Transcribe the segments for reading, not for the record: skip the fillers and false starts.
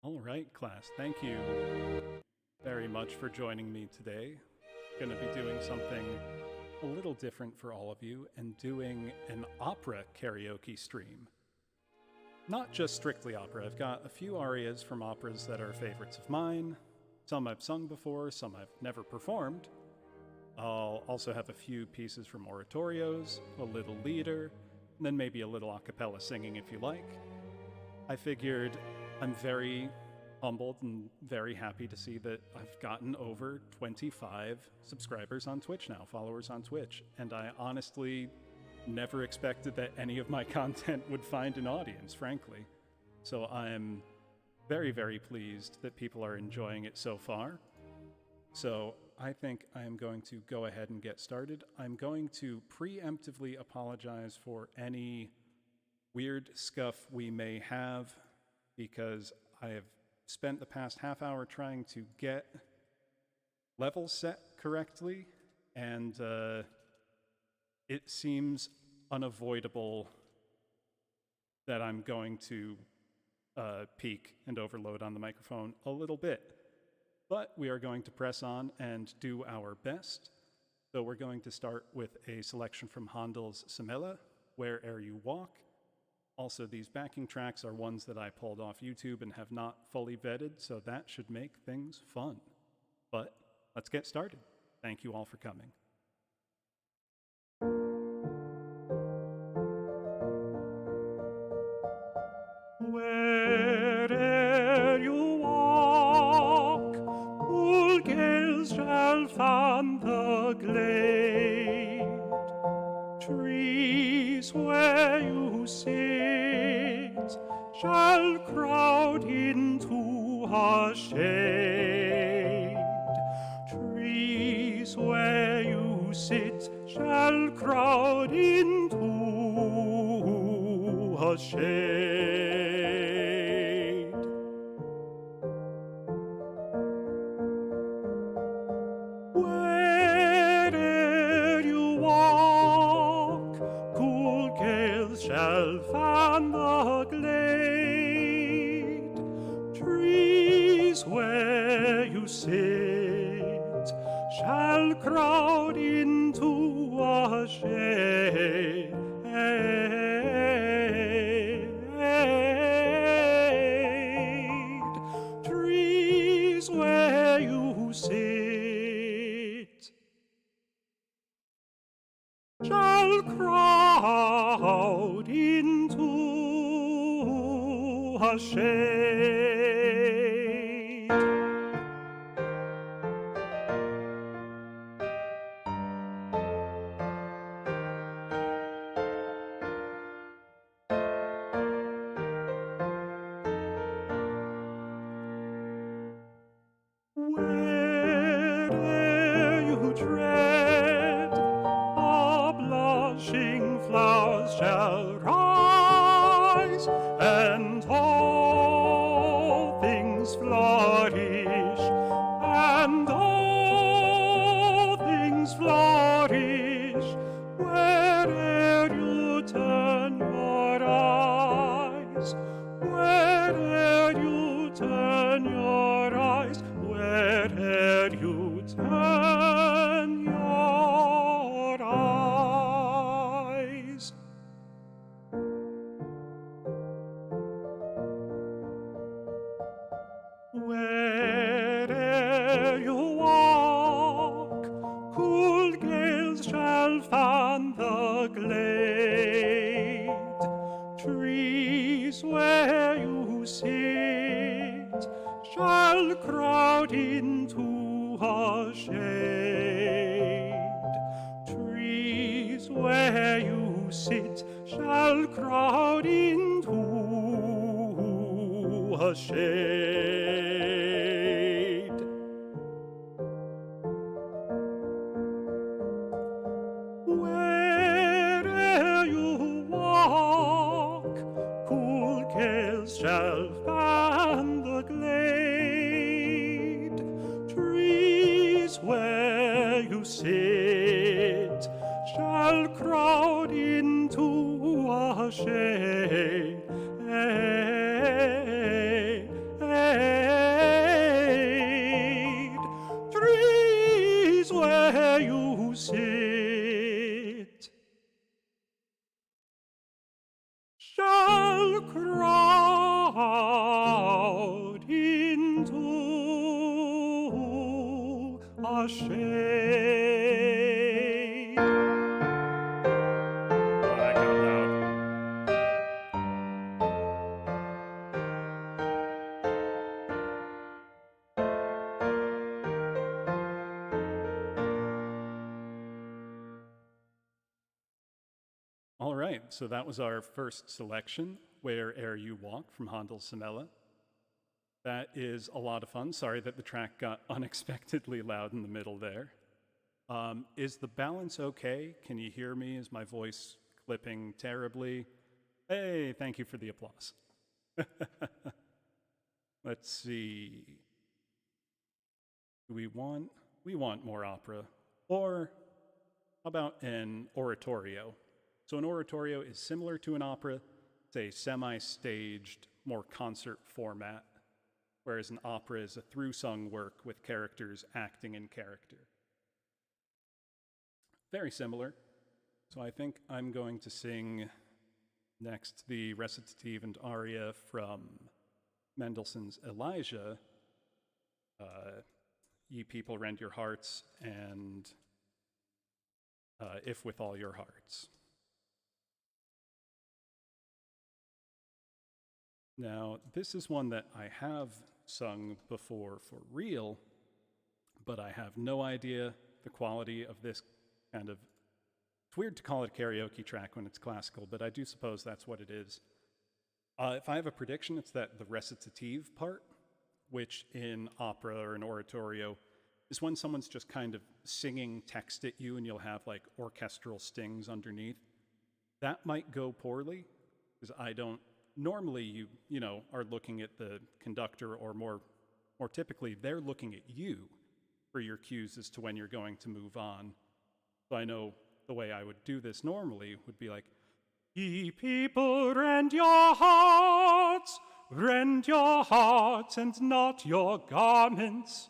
All right, class. Thank you very much for joining me today. Going to be doing something a little different for all of you and doing an opera karaoke stream. Not just strictly opera. I've got a few arias from operas that are favorites of mine. Some I've sung before, some I've never performed. I'll also have a few pieces from oratorios, a little lieder, and then maybe a little a cappella singing if you like. I figured I'm very humbled and very happy to see that I've gotten over 25 subscribers on Twitch now, followers on Twitch, and I honestly never expected that any of my content would find an audience, frankly. So I'm very, very pleased that people are enjoying it so far. So I think I am going to go ahead and get started. I'm going to preemptively apologize for any weird scuff we may have because I have spent the past half hour trying to get levels set correctly, and it seems unavoidable that I'm going to peak and overload on the microphone a little bit. But we are going to press on and do our best. So we're going to start with a selection from Handel's Semele, Where'er You Walk. Also, these backing tracks are ones that I pulled off YouTube and have not fully vetted, so that should make things fun. But let's get started. Thank you all for coming. Where'er you walk, cool gales shall fan the glade. Trees where you sit shall crowd into a shade. Trees where you sit shall crowd into a shade. Where'er you walk, cool gales shall fan the glade. Trees where you sit shall crowd into a shade. Trees where you sit shall crowd into a shade. Where'er you tread, the blushing flowers shall rise, and all things flourish, and all things flourish. Where'er you turn your eyes, where'er you turn your eyes, where'er you turn your eyes. Where'er you walk, cool gales shall fan the glade. Trees where you sit shall crowd into a shade. Trees where you sit shall crowd into a shade. Where'er you walk, cool gales shall fan the glade. Trees where you sit shall crowd into a shade. crowd into a shade. Oh, that got loud. All right, so that was our first selection, Where'er You Walk from Handel's Semele. That is a lot of fun. Sorry that the track got unexpectedly loud in the middle there. Is the balance okay? Can you hear me? Is my voice clipping terribly? Hey, thank you for the applause. Let's see. We want more opera. Or how about an oratorio? So an oratorio is similar to an opera. It's a semi-staged, more concert format, whereas an opera is a through-sung work with characters acting in character. Very similar. So I think I'm going to sing next the recitative and aria from Mendelssohn's Elijah, Ye People Rend Your Hearts, and If With All Your Hearts. Now, this is one that I have sung before for real, but I have no idea the quality of this kind of... It's weird to call it a karaoke track when it's classical, but I do suppose that's what it is. If I have a prediction, it's that the recitative part, which in opera or an oratorio is when someone's just kind of singing text at you and you'll have like orchestral stings underneath. That might go poorly, because I don't... Normally, you know, are looking at the conductor, or more typically, they're looking at you for your cues as to when you're going to move on. So I know the way I would do this normally would be like, Ye people, rend your hearts and not your garments.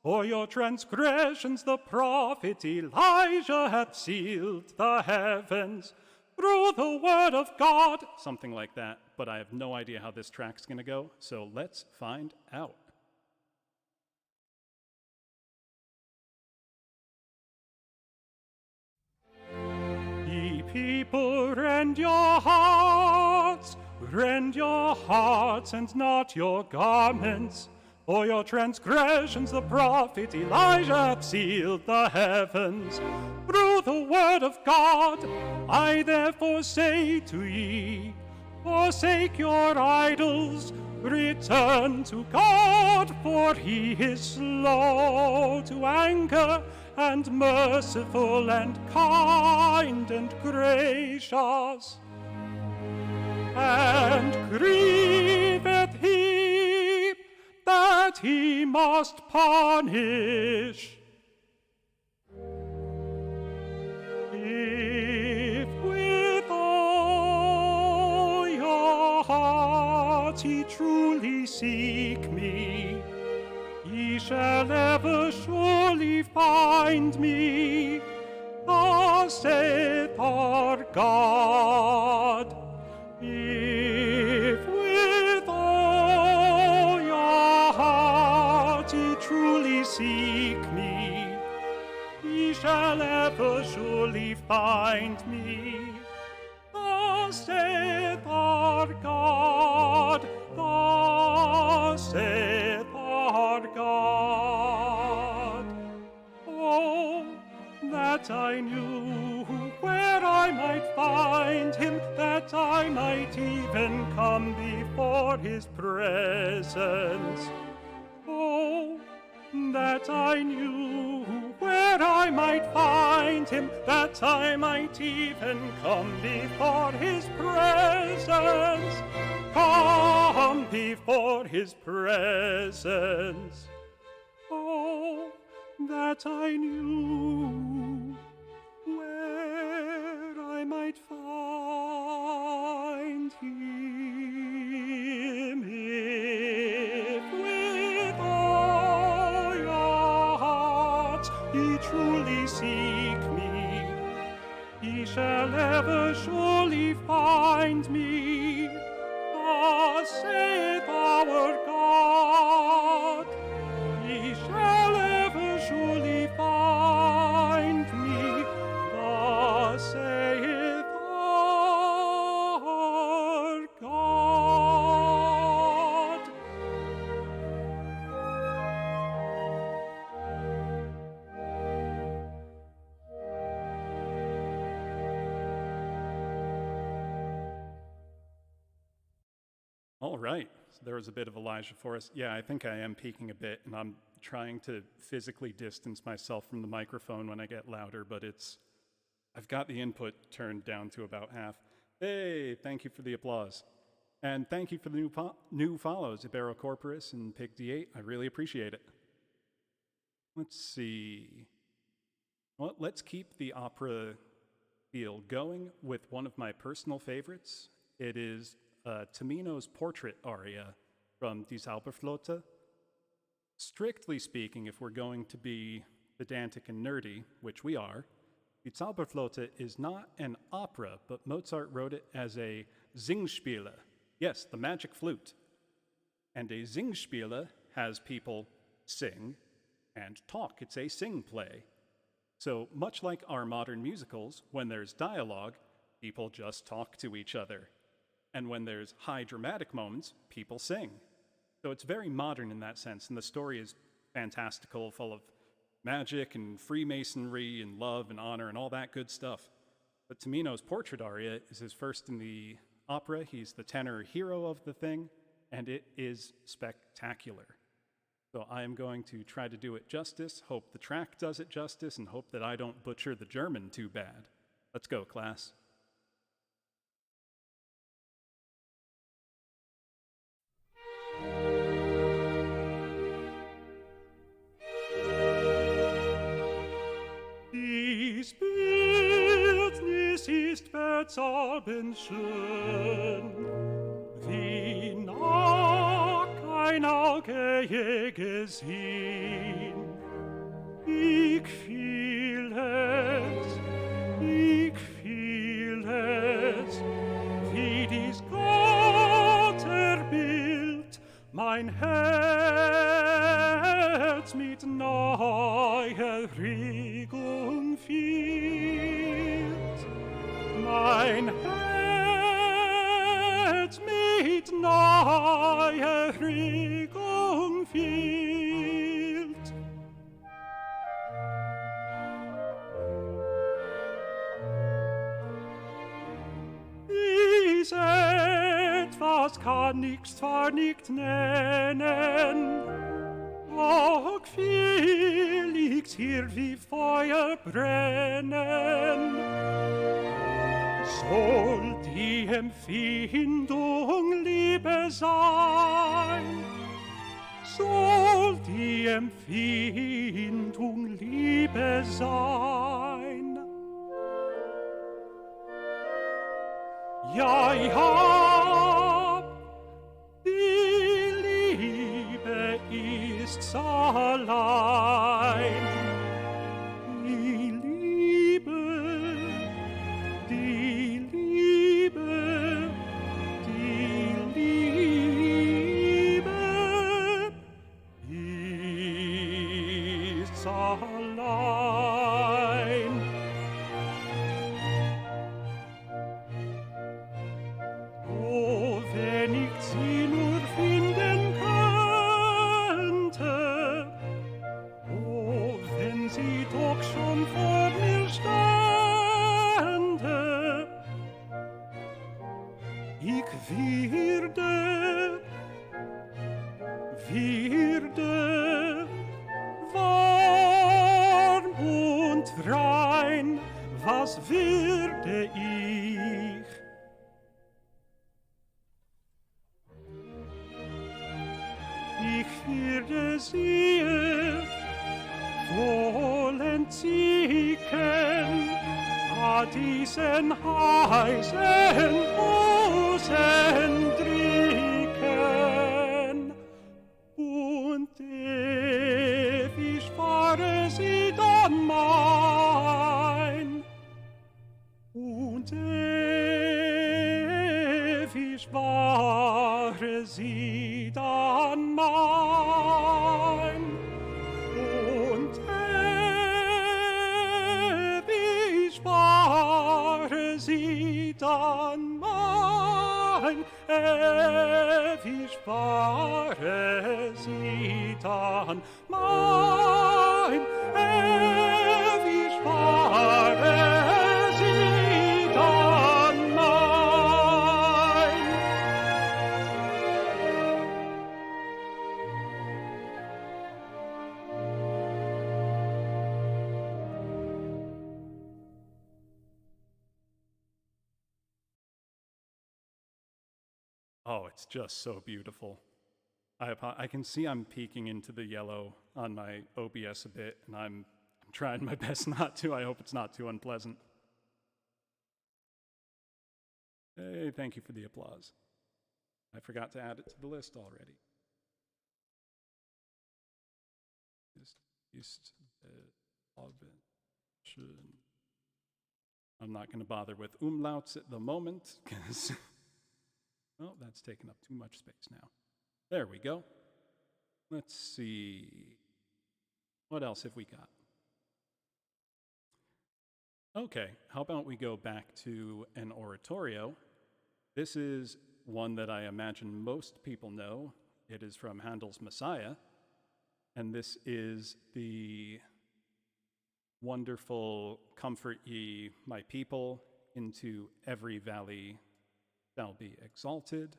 For your transgressions the prophet Elijah hath sealed the heavens through the word of God. Something like that, but I have no idea how this track's going to go, so let's find out. Ye people, rend your hearts and not your garments. For your transgressions the prophet Elijah hath sealed the heavens through the word of God. I therefore say to ye, forsake your idols, return to God, for he is slow to anger, and merciful, and kind, and gracious. And grieveth he that he must punish. If with all your heart ye truly seek me, ye shall ever surely find me, thus saith our God. If with all your heart ye truly seek me, ye shall ever surely find me, thus saith our God, thus saith our God. Oh, that I knew where I might find him, that I might even come before his presence. Oh, that I knew where I might find him, that I might even come before his presence. Come before his presence. Oh, that I knew where I might find him, if with all your heart ye truly seek me, ye shall ever surely find me, Thus saith our God, ye shall ever surely find me. Thus saith our God. All right, so there was a bit of Elijah for us. Yeah, I think I am peaking a bit, and I'm trying to physically distance myself from the microphone when I get louder, but I've got the input turned down to about half. Hey, thank you for the applause. And thank you for the new follows, Ibero Corporus and Pig D8. I really appreciate it. Let's see. Well, let's keep the opera feel going with one of my personal favorites. It is Tamino's portrait aria from Die Zauberflöte. Strictly speaking, if we're going to be pedantic and nerdy, which we are, Die Zauberflöte is not an opera, but Mozart wrote it as a Singspiele. Yes, the magic flute. And a Singspiele has people sing and talk. It's a sing play. So much like our modern musicals, when there's dialogue, people just talk to each other. And when there's high dramatic moments, people sing. So it's very modern in that sense, and the story is fantastical, full of magic and Freemasonry and love and honor and all that good stuff. But Tamino's portrait aria is his first in the opera. He's the tenor hero of the thing, and it is spectacular. So I am going to try to do it justice, hope the track does it justice, and hope that I don't butcher the German too bad. Let's go, class. Dies Bildnis ist bezaubern schön, wie noch kein Auge je gesehen. Ich fühl es, wie dies Gotterbild mein Herz mit neuer Regung füllt. Mein Herz mit neuer Regung füllt. Dies etwas kann ich zwar nicht nennen, doch viel liegt hier wie Feuer brennen. Soll die Empfindung Liebe sein? Soll die Empfindung Liebe sein? Ja, ja, die Liebe ist's allein. Die Liebe, die Liebe, die Liebe ist's allein. Oh, wenn ich sie nur finden könnte, oh, wenn sie doch schon vor mir stände, ich würde warm und rein, was würde ich? Ich würde sie wollen ziehen, diesen heißen Busen drücken. Und ewig war sie dann mein, und ewig war sie dann mein und ewig war sie dann mein, ewig war sie dann mein, ewig war sie dann mein. Oh, it's just so beautiful. I can see I'm peeking into the yellow on my OBS a bit, and I'm trying my best not to. I hope it's not too unpleasant. Hey, thank you for the applause. I forgot to add it to the list already. I'm not going to bother with umlauts at the moment, because, well, that's taking up too much space now. There we go. Let's see. What else have we got? Okay, how about we go back to an oratorio? This is one that I imagine most people know. It is from Handel's Messiah, and this is the wonderful "Comfort ye my people, into every valley shall be exalted."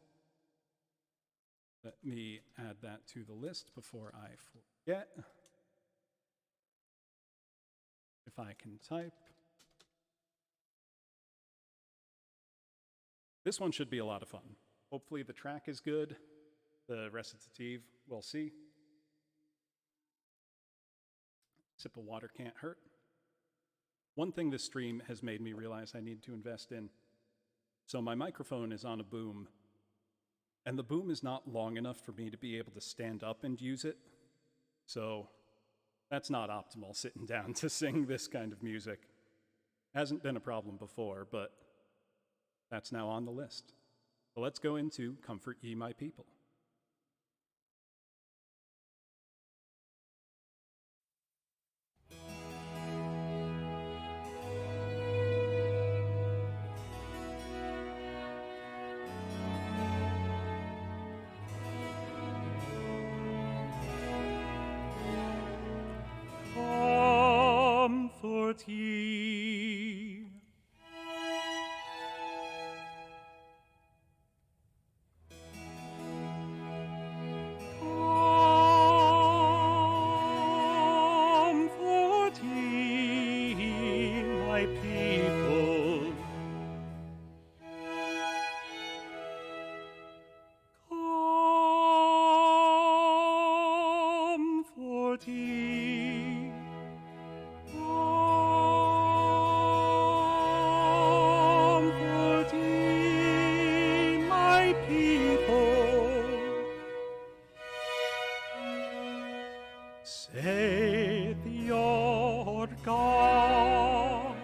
Let me add that to the list before I forget. If I can type. This one should be a lot of fun. Hopefully the track is good. The recitative, we'll see. Sip of water can't hurt. One thing this stream has made me realize I need to invest in. So my microphone is on a boom, and the boom is not long enough for me to be able to stand up and use it. So that's not optimal, sitting down to sing this kind of music. Hasn't been a problem before, but that's now on the list. So let's go into "Comfort Ye My People." Comfort ye. Comfort ye my people. Comfort ye. Comfort ye my people. Saith your God,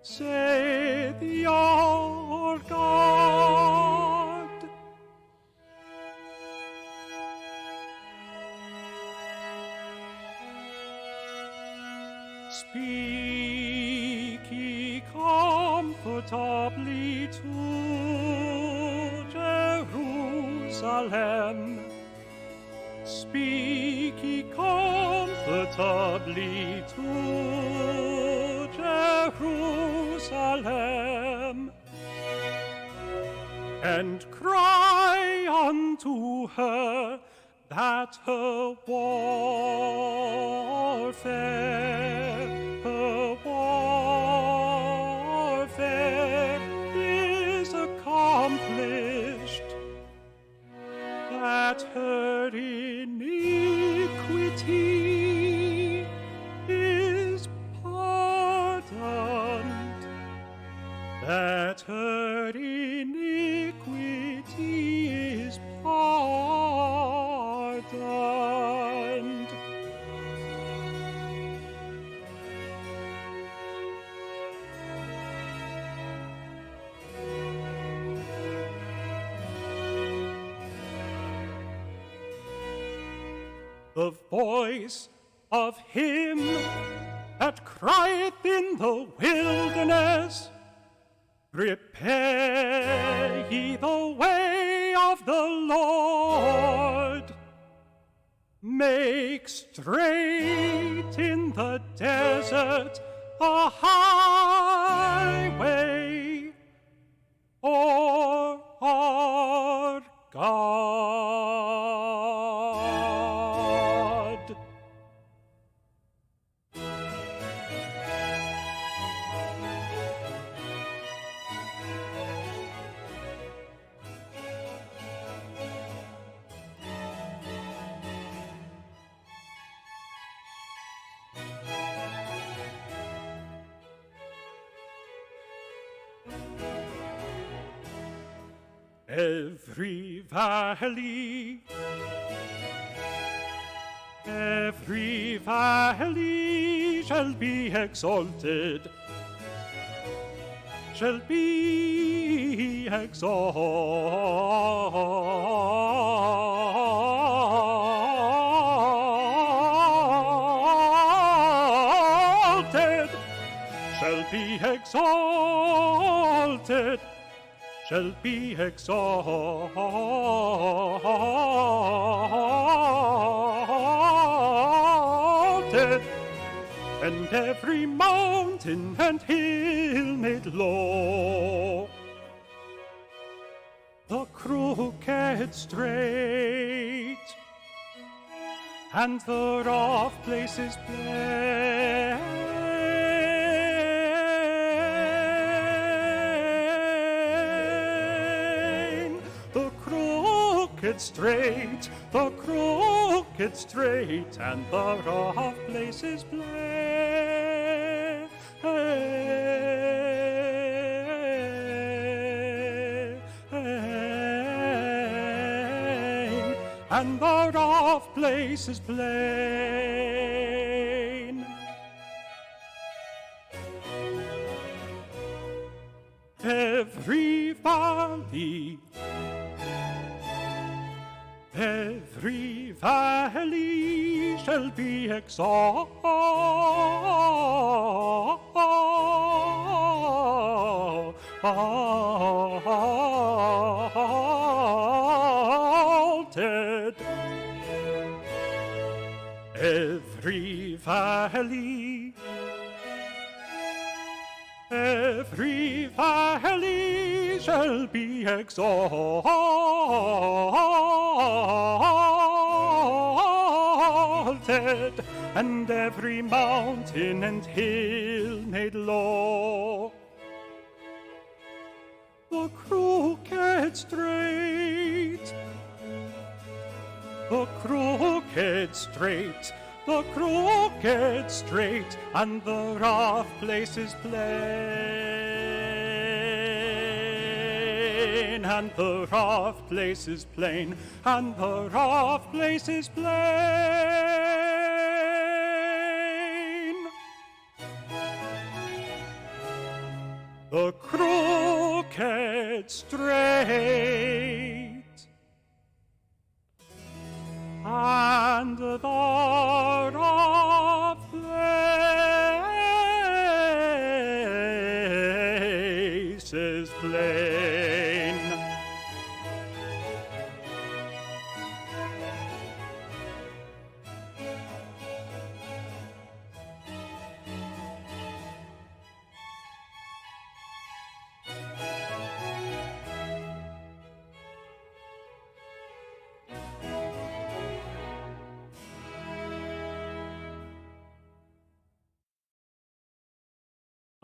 saith your God. Speak ye comfortably to Jerusalem. Speak ye comfortably to Jerusalem, and cry unto her that her warfare is accomplished, that her iniquity is pardoned, that her iniquity is pardoned. the voice of him that crieth in the wilderness, prepare ye the way of the Lord. Make straight in the desert a highway for our God. Every valley shall be exalted, shall be exalted, shall be exalted, shall be exalted, and every mountain and hill made low, the crooked straight, and the rough places plain. The crooked straight, and the rough places plain, and the rough places plain. Every valley shall be exalted. Every valley shall be exalted, and every mountain and hill made low. The crooked straight, the crooked straight, the crooked straight, and the rough places plain, and the rough places plain, and the rough places plain. The crooked straight, and the rough places plain.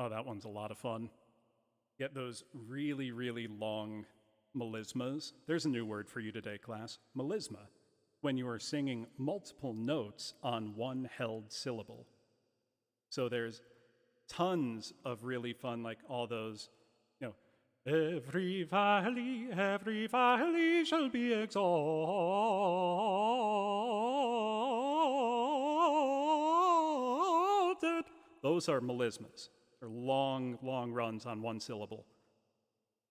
Oh, that one's a lot of fun. Get those really, really long melismas. There's a new word for you today, class. Melisma. When you are singing multiple notes on one held syllable. So there's tons of really fun, like all those, every valley shall be exalted. Those are melismas. They're long, long runs on one syllable.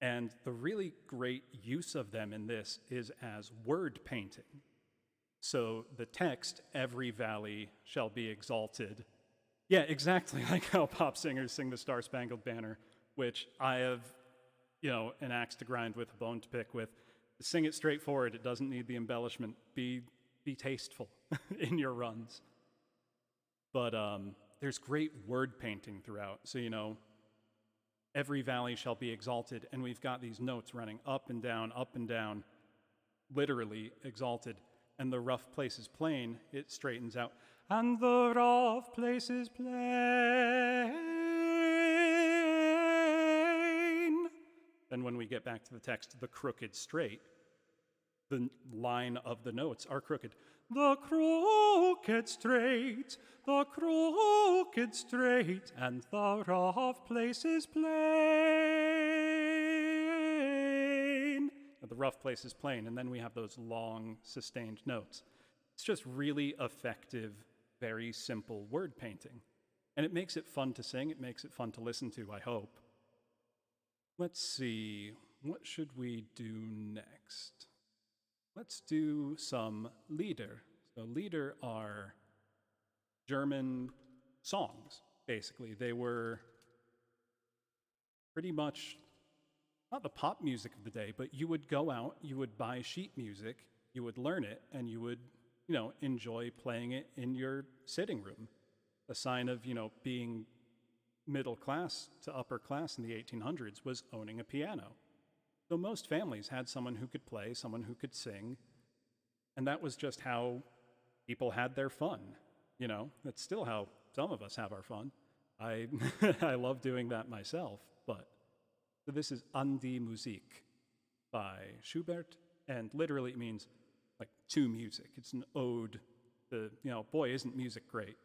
And the really great use of them in this is as word painting. So the text, every valley shall be exalted. Yeah, exactly like how pop singers sing the Star Spangled Banner, which I have, an axe to grind with, a bone to pick with. Sing it straightforward. It doesn't need the embellishment. Be tasteful in your runs. But there's great word painting throughout. So, every valley shall be exalted, and we've got these notes running up and down, literally exalted. And the rough places plain, it straightens out. And the rough places plain. Then when we get back to the text, the crooked straight, the line of the notes are crooked. The crooked straight, and the rough places plain. The rough place is plain, and then we have those long, sustained notes. It's just really effective, very simple word painting. And it makes it fun to sing, it makes it fun to listen to, I hope. Let's see, what should we do next? Let's do some Lieder. So Lieder are German songs, basically. They were pretty much not the pop music of the day, but you would go out, you would buy sheet music, you would learn it, and you would, enjoy playing it in your sitting room. A sign of, being middle class to upper class in the 1800s was owning a piano. So most families had someone who could play, someone who could sing, and that was just how people had their fun. That's still how some of us have our fun. I love doing that myself, but so this is An die Musik by Schubert, and literally it means like to music. It's an ode to, boy, isn't music great.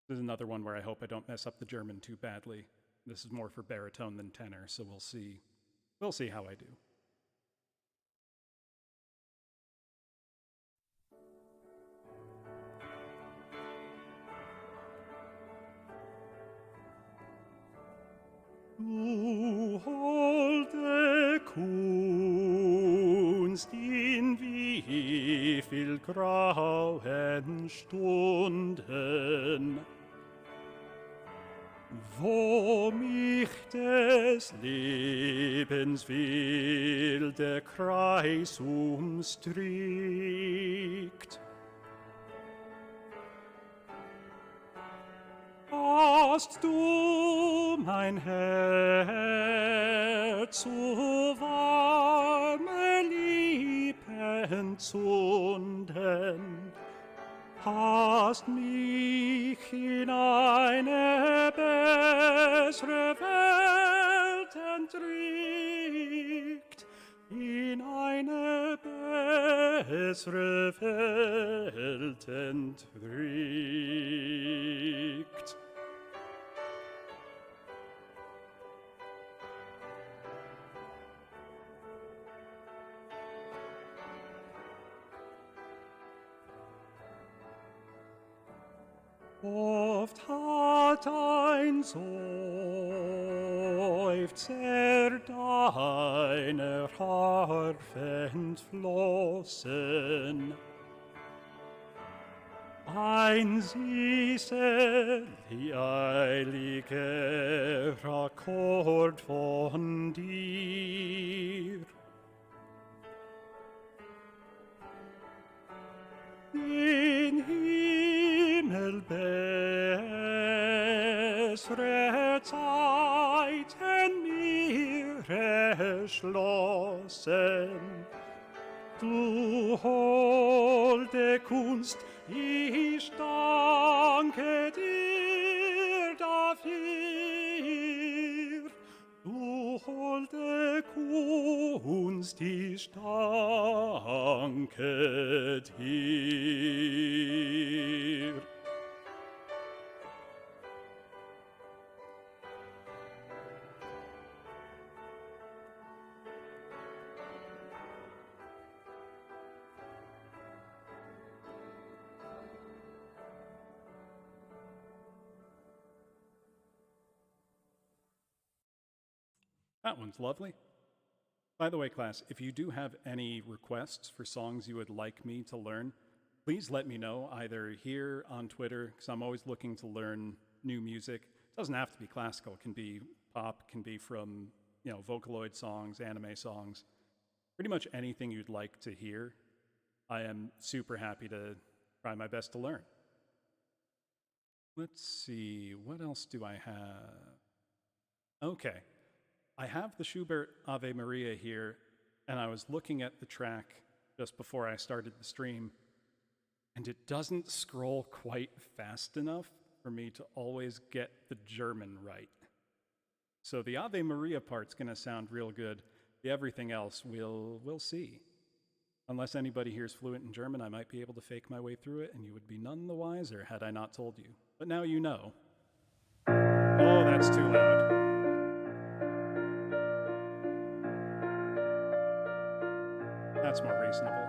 This is another one where I hope I don't mess up the German too badly. This is more for baritone than tenor, so we'll see. We'll see how I do. Du holde Kunst, in wie viel grauen Stunden, wo mich des Lebens wilde Kreis umstrickt. Hast du mein Herz zu warme Liebe entzünden, hast mich in eine bessere Welt entrückt, in eine bessere Welt entrückt. Oft hat ein Seufzer deiner Harfe entflossen, ein süßer, heiliger Akkord von dir. Den Himmel bessere Zeiten mir erschlossen. Du holde Kunst, ich danke dir dafür. Du holde Kunst, ich danke dir. That one's lovely. By the way, class, if you do have any requests for songs you would like me to learn, please let me know either here on Twitter, because I'm always looking to learn new music. It doesn't have to be classical. It can be pop, can be from, Vocaloid songs, anime songs, pretty much anything you'd like to hear. I am super happy to try my best to learn. Let's see, what else do I have? Okay, I have the Schubert Ave Maria here, and I was looking at the track just before I started the stream, and it doesn't scroll quite fast enough for me to always get the German right. So the Ave Maria part's gonna sound real good. The everything else, we'll see. Unless anybody here is fluent in German, I might be able to fake my way through it, and you would be none the wiser had I not told you. But now you know. Oh, that's too loud. That's more reasonable.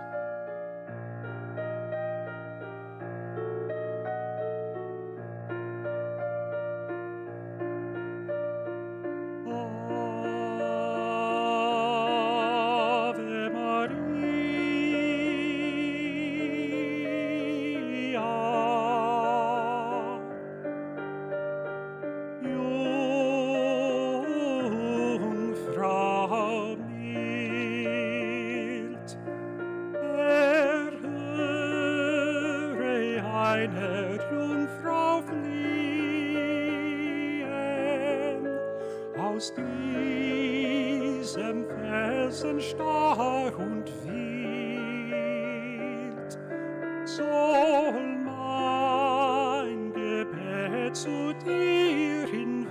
Ave Maria, Jungfrau mild, erhöre einer Jungfrau fliehen, aus diesem Felsen starr und wild, soll mein Gebet zu dir hinwehen.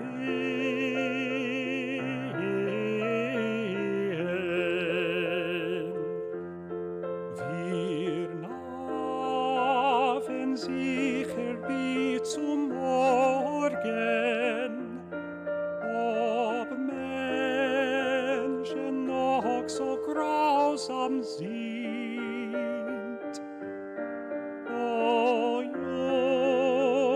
Wir nahmen sicher wie zum Morgen, ob Menschen noch so grausam sind. O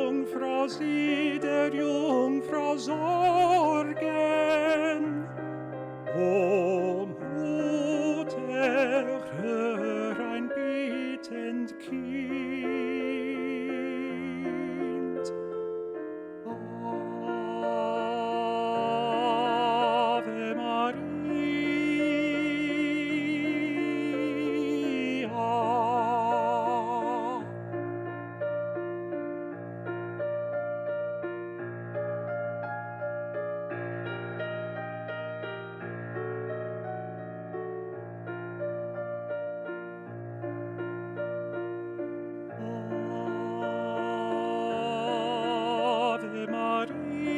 Jungfrau, sieh der Jungfrau Sorgen, o Mutter, hör ein bittend Kind. Ave Maria. Ave Maria,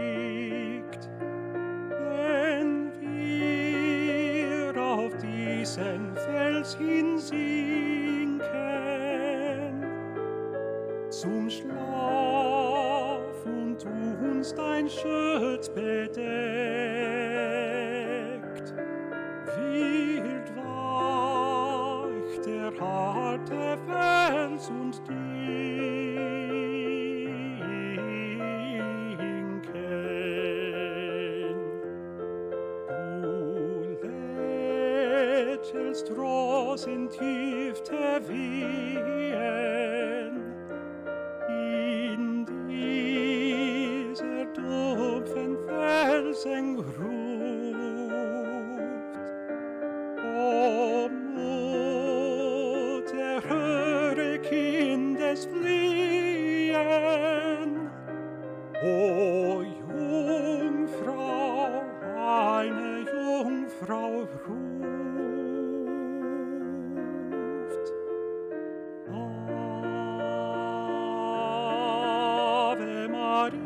unbeglückt, wenn wir auf diesen Fels hinsinken, zum Schlaf und uns dein Schutz bedeckt, wird weich der harte Fels und Dinken. Du lächelst rosentiefe Wehen, in dieser dumpfen Felsengruft. O Mutter, höre Kindes Fliehen, o Jungfrau, eine Jungfrau ruft. Ave Maria.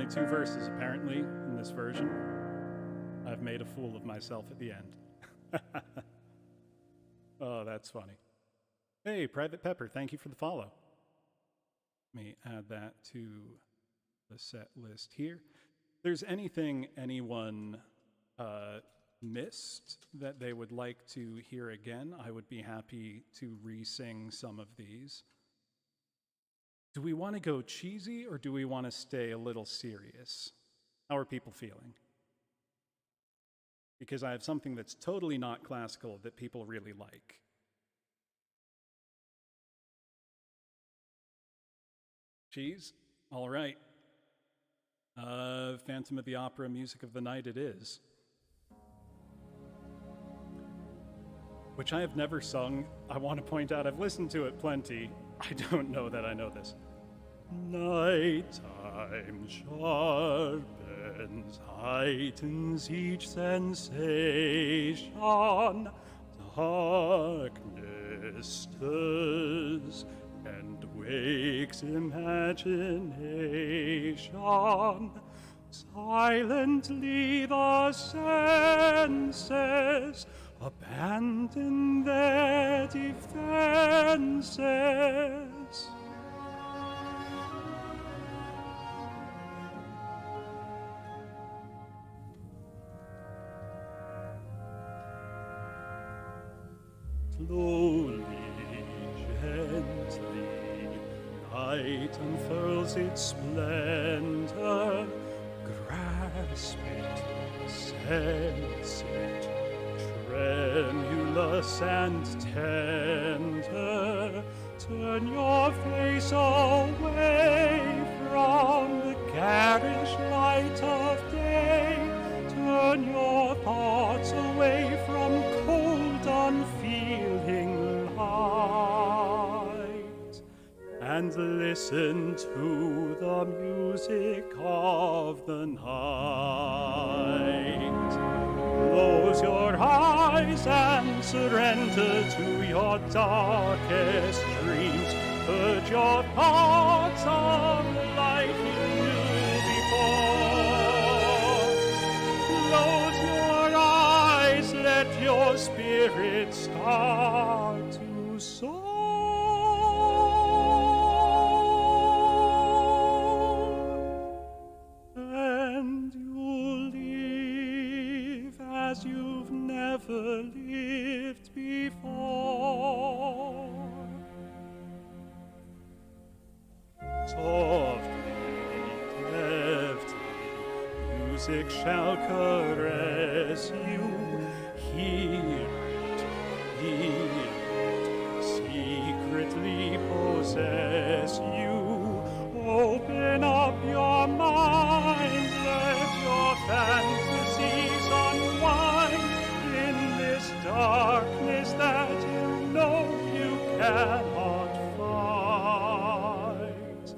only 2 verses, apparently, in this version. I've made a fool of myself at the end. Oh, that's funny. Hey, Private Pepper, thank you for the follow. Let me add that to the set list here. If there's anything anyone missed that they would like to hear again, I would be happy to re-sing some of these. Do we want to go cheesy or do we want to stay a little serious? How are people feeling? Because I have something that's totally not classical that people really like. Cheese? All right. Phantom of the Opera, Music of the Night it is. Which I have never sung. I want to point out I've listened to it plenty. I don't know that I know this. Nighttime sharpens, heightens each sensation. Darkness stirs and wakes imagination. Silently the senses abandon their defenses. Slowly, gently, night unfurls its splendor. Grasp it, sense it, tremulous and tender. Turn your face away from the garish light of day. Turn your thoughts away from cold, unfeeling light, and listen to the music of the night. Close your eyes and surrender to your darkest dreams. Purge your thoughts of the life you knew before. Close your eyes, let your spirit start to soar. And you'll live as you've never lived before. Softly, deftly, music shall caress you. Hear it, secretly possess you. Open up your mind, let your fantasies unwind in this darkness that you know you cannot fight.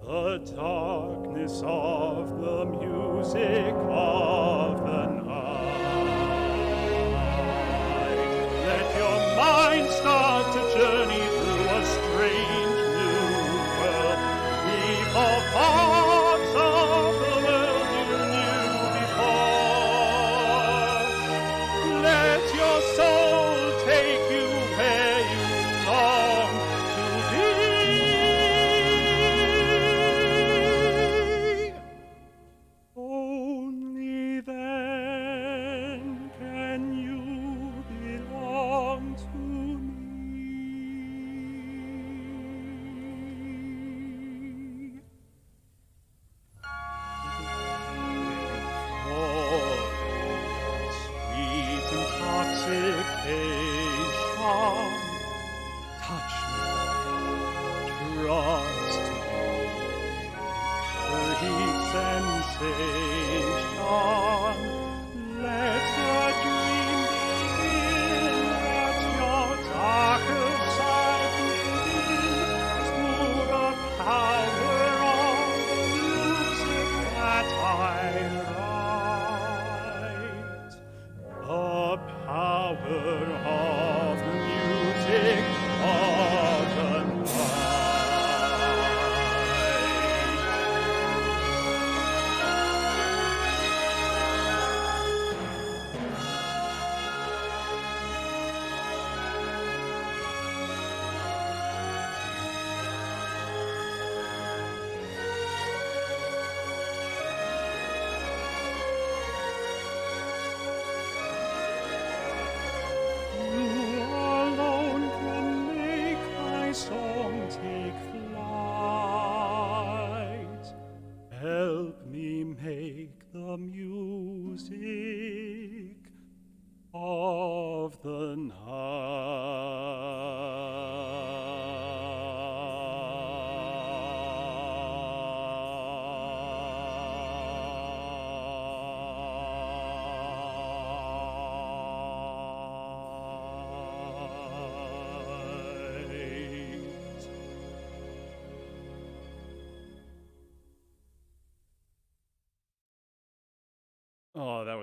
The darkness of the music of the night. Let your mind start to journey through a strange new world. Leave all parts of the world you knew before. Let your soul take you where you long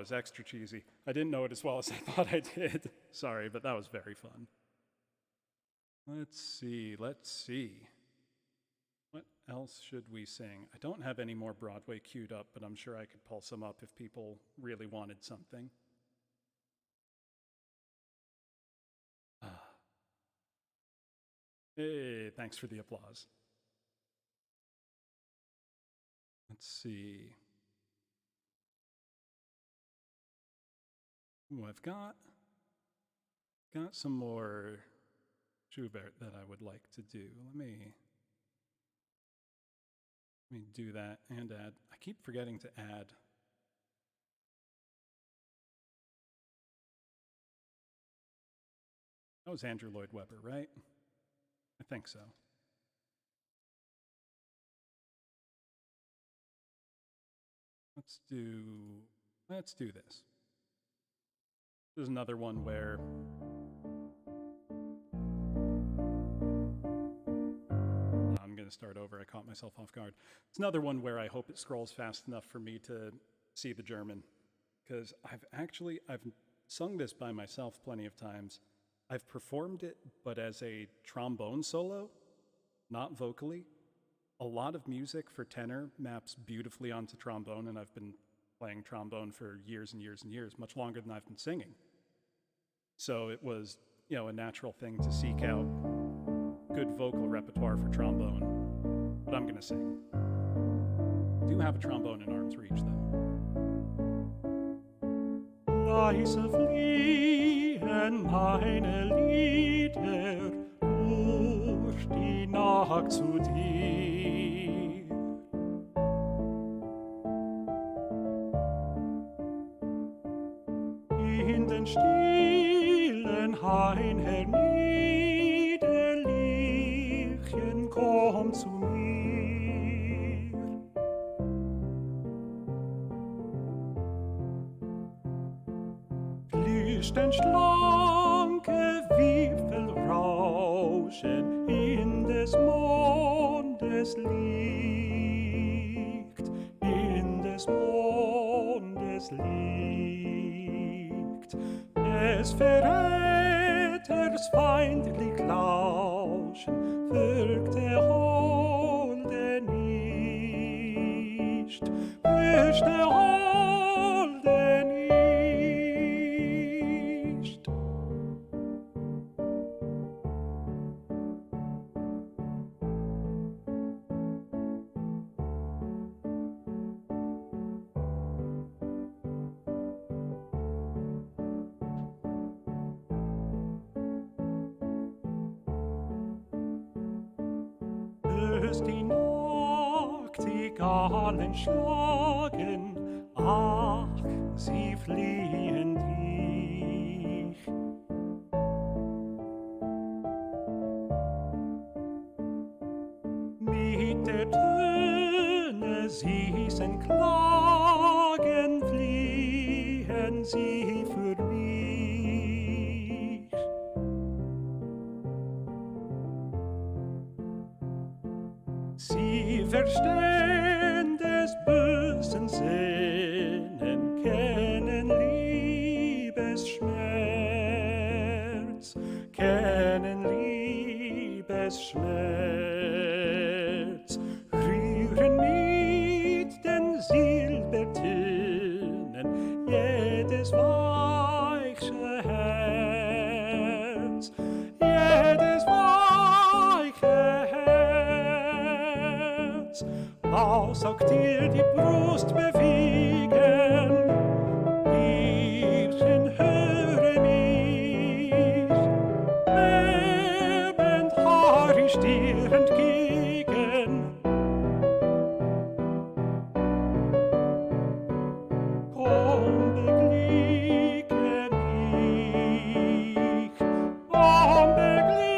was extra cheesy. I didn't know it as well as I thought I did. Sorry, but that was very fun. Let's see. What else should we sing? I don't have any more Broadway queued up, but I'm sure I could pull some up if people really wanted something. Hey, thanks for the applause. Let's see. Ooh, I've got some more Schubert that I would like to do. Let me do that and add. I keep forgetting to add. That was Andrew Lloyd Webber, right? I think so. Let's do this. This is another one where I'm going to start over. I caught myself off guard. It's another one where I hope it scrolls fast enough for me to see the German, because I've sung this by myself plenty of times. I've performed it, but as a trombone solo, not vocally. A lot of music for tenor maps beautifully onto trombone, and I've been playing trombone for years and years and years, much longer than I've been singing. So it was, a natural thing to seek out good vocal repertoire for trombone, but I'm gonna sing. I do have a trombone in arm's reach, though. Leise fliehen meine Lieder durch die Nacht zu dir. In den stillen Hain herniederlichen, komm zu mir. Flüstern schlanke Wipfel rauschen in des Mondes Licht, in des Mondes Licht. Des Verräters feindlich Lauschen wirkt der Holde nicht, wirkt der Holde nicht. Hörst die Nachtigallen schlagen, ach, sie fliehen dich. Mit der Töne süßen Klagen fliehen sie für mich. Sie verstehen des bösen Sinnen, kennen Liebesschmerz, kennen Liebesschmerz, rühren mit den Silbertönen jedes weiche Herz, jedes weiche Herz. Was sagt dir die Brust bewegen? Hirchen, höre mich, lebend harr ich dir entgegen. Komm, beglücke mich, komm, beglücke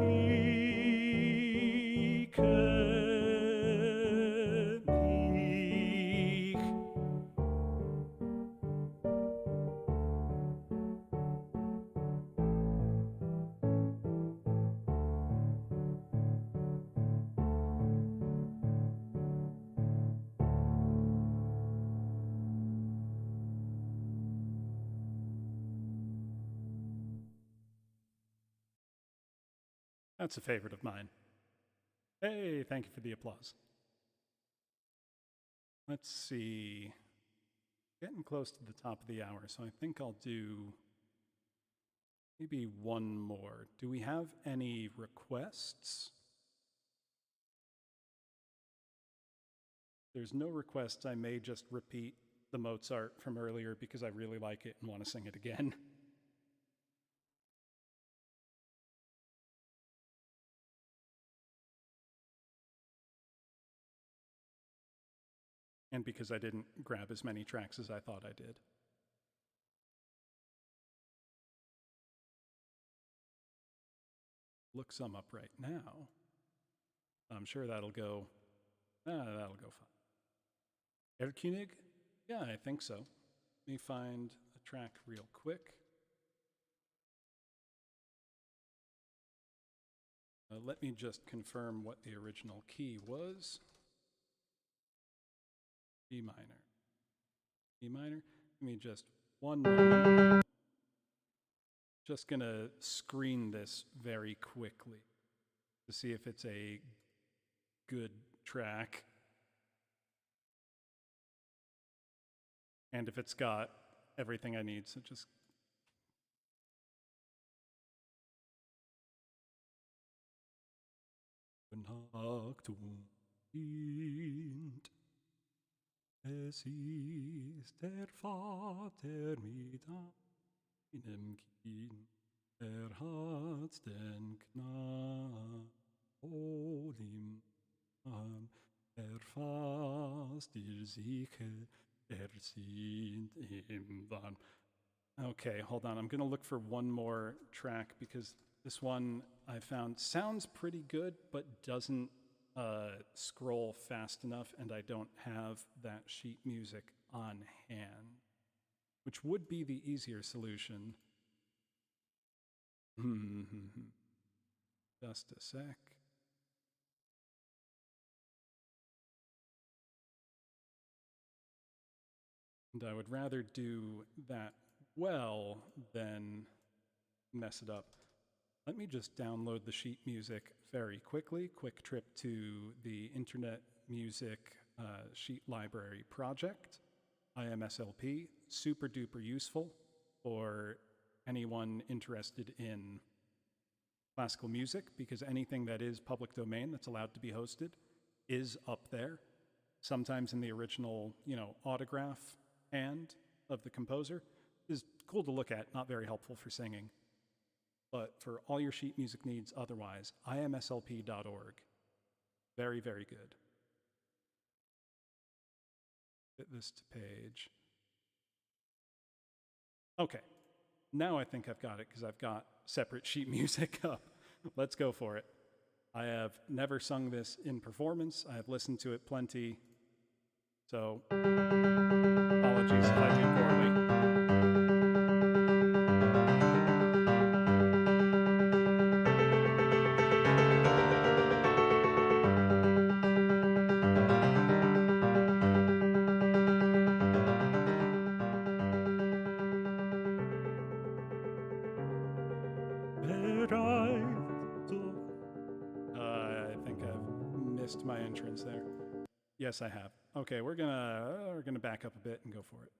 mich, beglücke mich. That's a favorite of mine. Hey, thank you for the applause. Let's see. Getting close to the top of the hour, so I think I'll do maybe one more. Do we have any requests? There's no requests. I may just repeat the Mozart from earlier because I really like it and want to sing it again. And because I didn't grab as many tracks as I thought I did. Look some up right now. I'm sure that'll go fine. Erlkönig? Yeah, I think so. Let me find a track real quick. Let me just confirm what the original key was. E minor. E minor. Give me just one moment. Just gonna screen this very quickly to see if it's a good track. And if it's got everything I need, so just Nacht und Wind. Es ist der Vater mit einem Kind, hat den Knabel im Arm, fasst ihr sicher, sind im Warm. Okay, hold on. I'm going to look for one more track because this one I found sounds pretty good, but doesn't scroll fast enough, and I don't have that sheet music on hand, which would be the easier solution. Just a sec. And I would rather do that well than mess it up. Let me just download the sheet music very quickly. Quick trip to the Internet Music Sheet Library Project, IMSLP. Super duper useful for anyone interested in classical music because anything that is public domain that's allowed to be hosted is up there. Sometimes in the original, autograph hand of the composer. Is cool to look at, not very helpful for singing. But for all your sheet music needs otherwise, imslp.org. Very, very good. Fit this to page. Okay, now I think I've got it because I've got separate sheet music up. Let's go for it. I have never sung this in performance. I have listened to it plenty. So, apologies if I do poorly. I think I've missed my entrance there. Yes, I have. Okay, we're gonna back up a bit and go for it.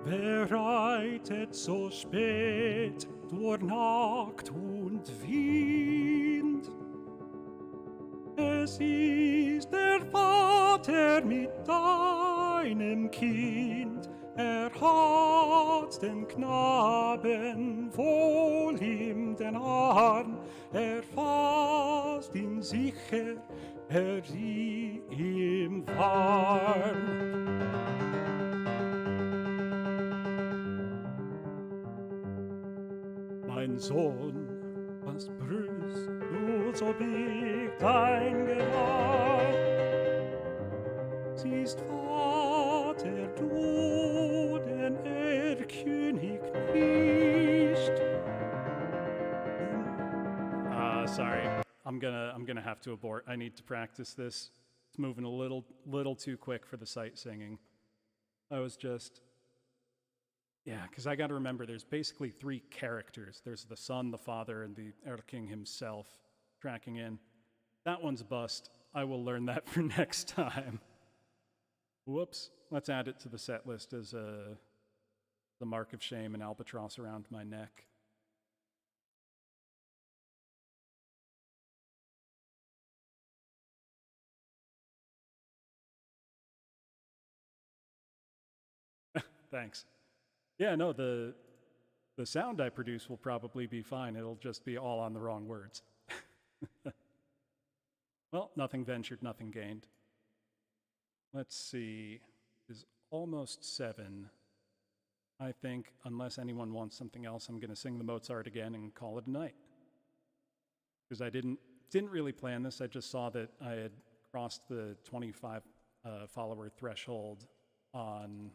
Wer reitet so spät durch Nacht und Wind? Es ist der Vater mit deinem Kind. Hat den Knaben wohl in den Arm. Fasst ihn sicher, ihm warm. Mein Sohn, was brüllst du so biegt dein Gewalt? Siehst Vater du den Erlkönig nicht? Sorry, I'm gonna have to abort. I need to practice this. It's moving a little too quick for the sight singing. I was just, yeah, because I got to remember there's basically three characters. There's the son, the father, and the Erlking himself tracking in. That one's a bust. I will learn that for next time. Whoops. Let's add it to the set list as the mark of shame, an albatross around my neck. Thanks. Yeah, no, the sound I produce will probably be fine. It'll just be all on the wrong words. Well, nothing ventured, nothing gained. Let's see. It's almost 7. I think, unless anyone wants something else, I'm going to sing the Mozart again and call it a night. Because I didn't really plan this. I just saw that I had crossed the 25 follower threshold on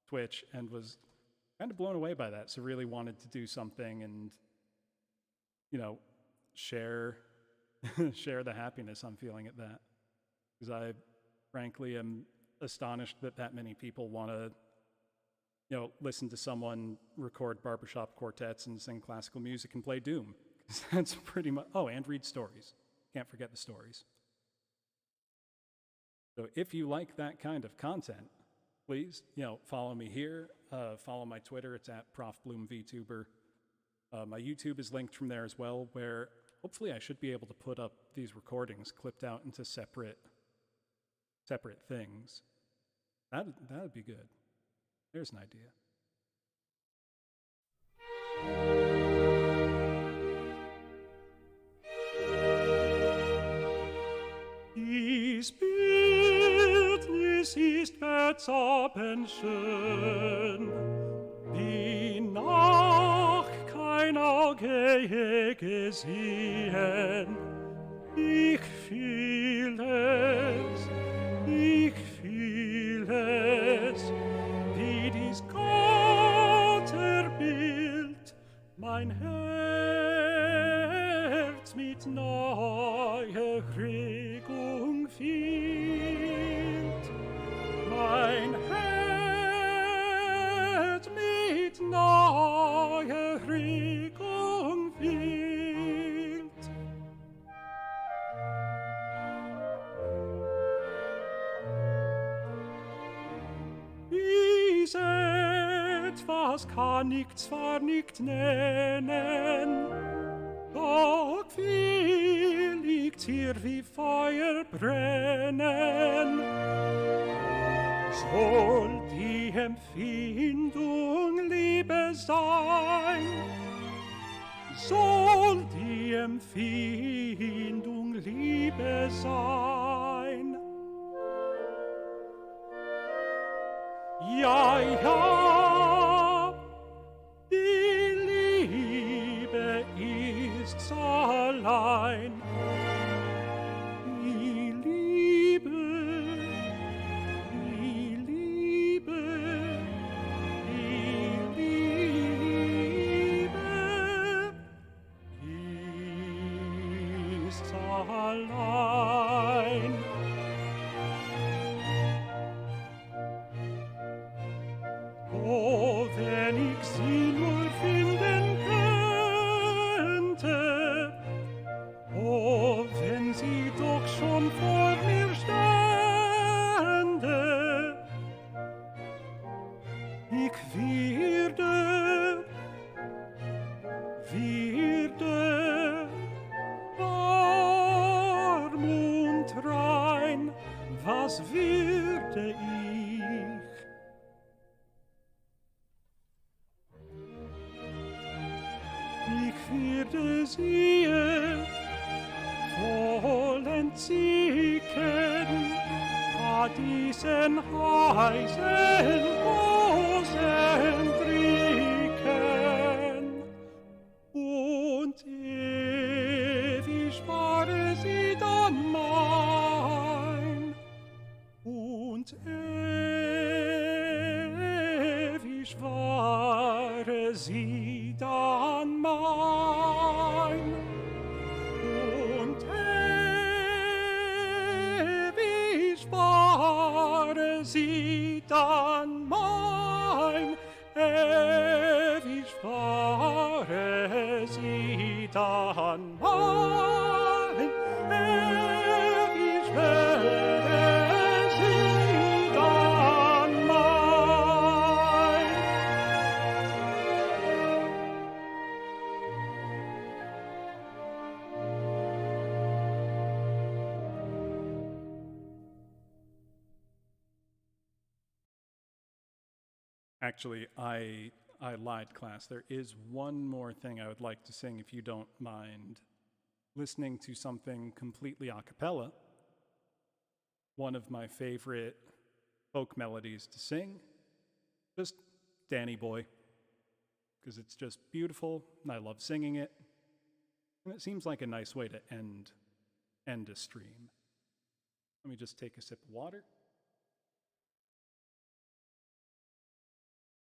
Twitch and was kind of blown away by that. So really wanted to do something and, share the happiness I'm feeling at that. Because I frankly am astonished that many people want to, listen to someone record barbershop quartets and sing classical music and play Doom. Because that's pretty much, and read stories. Can't forget the stories. So if you like that kind of content, please, follow me here. Follow my Twitter. It's at Prof Bloom VTuber. My YouTube is linked from there as well, where hopefully I should be able to put up these recordings clipped out into separate things. That'd be good. There's an idea. Dies Bildnis ist bezaubernschön, wie noch kein Auge je gesehen. Ich fühl es, wie dies Gotterbild mein Herz mit neuer Regung füllt. Mein Herz mit neuer Regung füllt. Dies etwas kann ich zwar nicht nennen, doch viel liegt hier wie Feuer brennen. Soll die Empfindung Liebe sein? Soll die Empfindung Liebe sein? Ja, die Liebe ist's allein. Die Liebe ist's allein. Oh, wenn ich sie nur finden könnte, oh, wenn sie doch schon vor mir stände, ich würde warm und rein, was würde ich? Ich würde sie voll entzücken, diesen heißen Rosentricken. Und ewig war sie dann mein, und ewig war sie dann mein. dann mein, ewig fahre sie dann mein, ewig werde sie dann mein. Actually, I lied, class. There is one more thing I would like to sing if you don't mind listening to something completely a cappella. One of my favorite folk melodies to sing. Just Danny Boy. Because it's just beautiful, and I love singing it. And it seems like a nice way to end a stream. Let me just take a sip of water.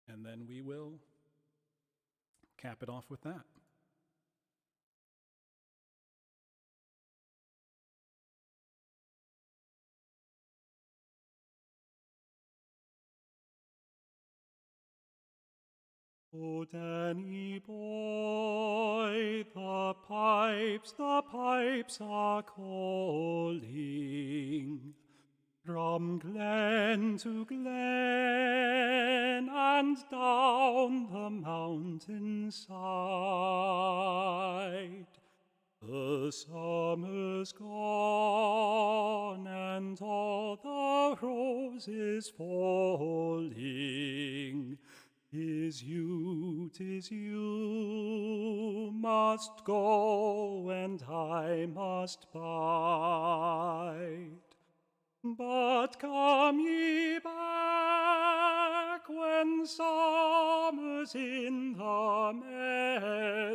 And then we will cap it off with that. Oh, Danny boy, the pipes are calling from glen to glen and down the mountainside. The summer's gone and all the roses falling. 'Tis you must go and I must bide. But come ye back when summer's in the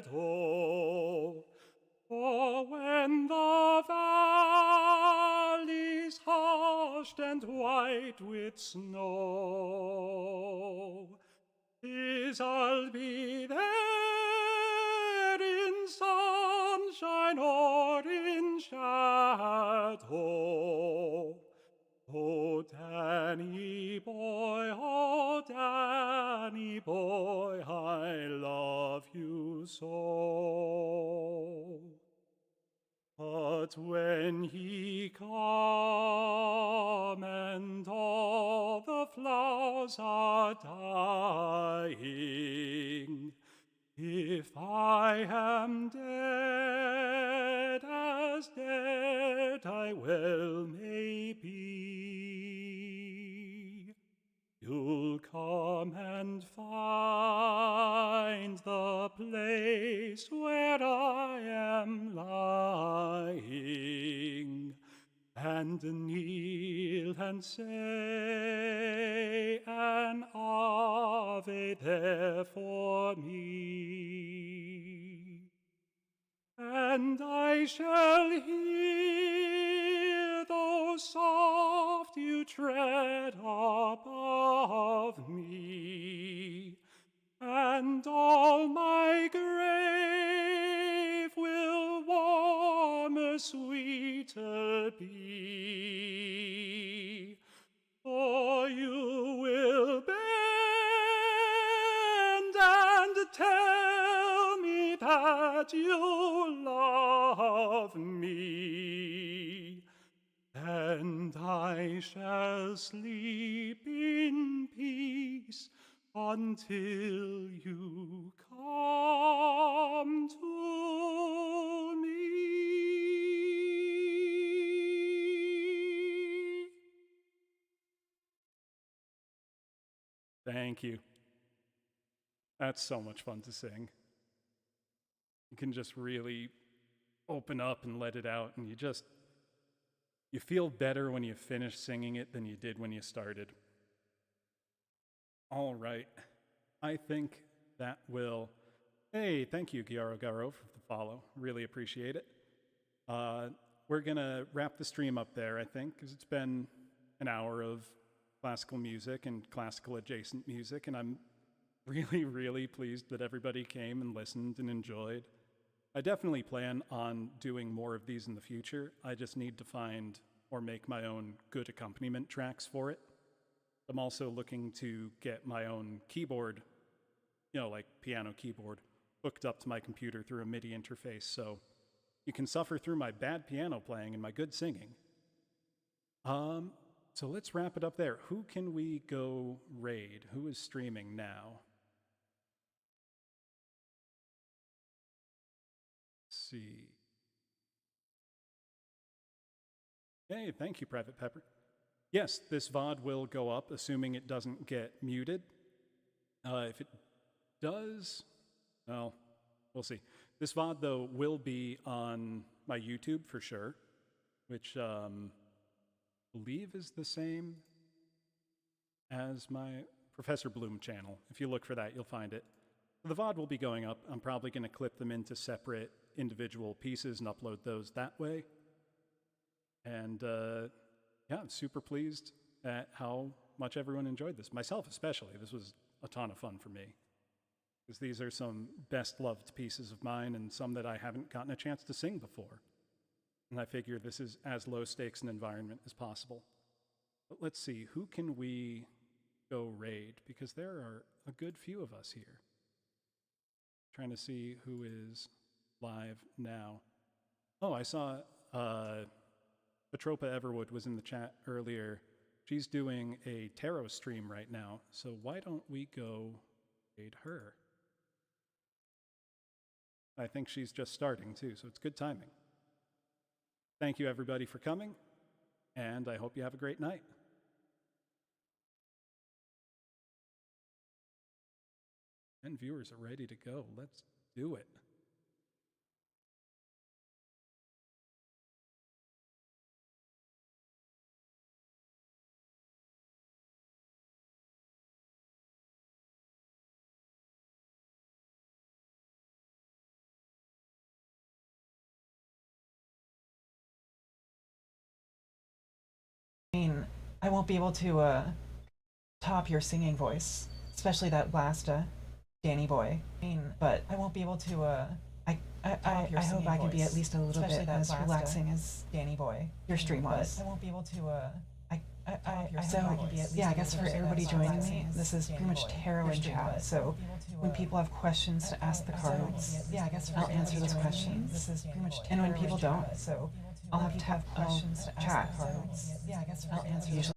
meadow, or when the valley's hushed and white with snow. 'Tis I'll be there in sunshine or in shadow. Oh, Danny boy, I love you so. But when ye come and all the flowers are dying, if I am dead, as dead I well may be, you'll come and find the place where I am lying, and kneel and say an Ave there for me. And I shall hear, though soft you tread above me, and all my grave will warmer, sweeter be. For you will bend and tell me that you love me, and I shall sleep in peace until you come to me. Thank you. That's so much fun to sing. You can just really open up and let it out, and you feel better when you finish singing it than you did when you started. All right. I think that will... Hey, thank you, Gyaro Garo, for the follow. Really appreciate it. We're going to wrap the stream up there, I think, because it's been an hour of classical music and classical adjacent music, and I'm really, really pleased that everybody came and listened and enjoyed. I definitely plan on doing more of these in the future. I just need to find or make my own good accompaniment tracks for it. I'm also looking to get my own keyboard, like piano keyboard, hooked up to my computer through a MIDI interface, so you can suffer through my bad piano playing and my good singing. So let's wrap it up there. Who can we go raid? Who is streaming now? Let's see. Hey, thank you, Private Pepper. Yes, this VOD will go up, assuming it doesn't get muted. If it does, well, we'll see. This VOD, though, will be on my YouTube for sure, which I believe is the same as my Professor Bloom channel. If you look for that, you'll find it. The VOD will be going up. I'm probably going to clip them into separate individual pieces and upload those that way. And yeah, I'm super pleased at how much everyone enjoyed this. Myself especially. This was a ton of fun for me. Because these are some best-loved pieces of mine and some that I haven't gotten a chance to sing before. And I figure this is as low-stakes an environment as possible. But let's see, who can we go raid? Because there are a good few of us here. Trying to see who is live now. Oh, I saw Petropa Everwood was in the chat earlier. She's doing a tarot stream right now, so why don't we go raid her? I think she's just starting too, so it's good timing. Thank you everybody for coming, and I hope you have a great night. And viewers are ready to go. Let's do it. I won't be able to top your singing voice, especially that last Danny boy. But I won't be able to. I hope I can be at least a little bit as relaxing as Danny boy your stream was. I won't be able to. I guess for everybody joining me, this is pretty much tarot and chat. So when people have questions to ask the cards, I'll answer those questions. This is pretty much. And when people don't, so I'll have questions to ask the cards. I'll answer usually.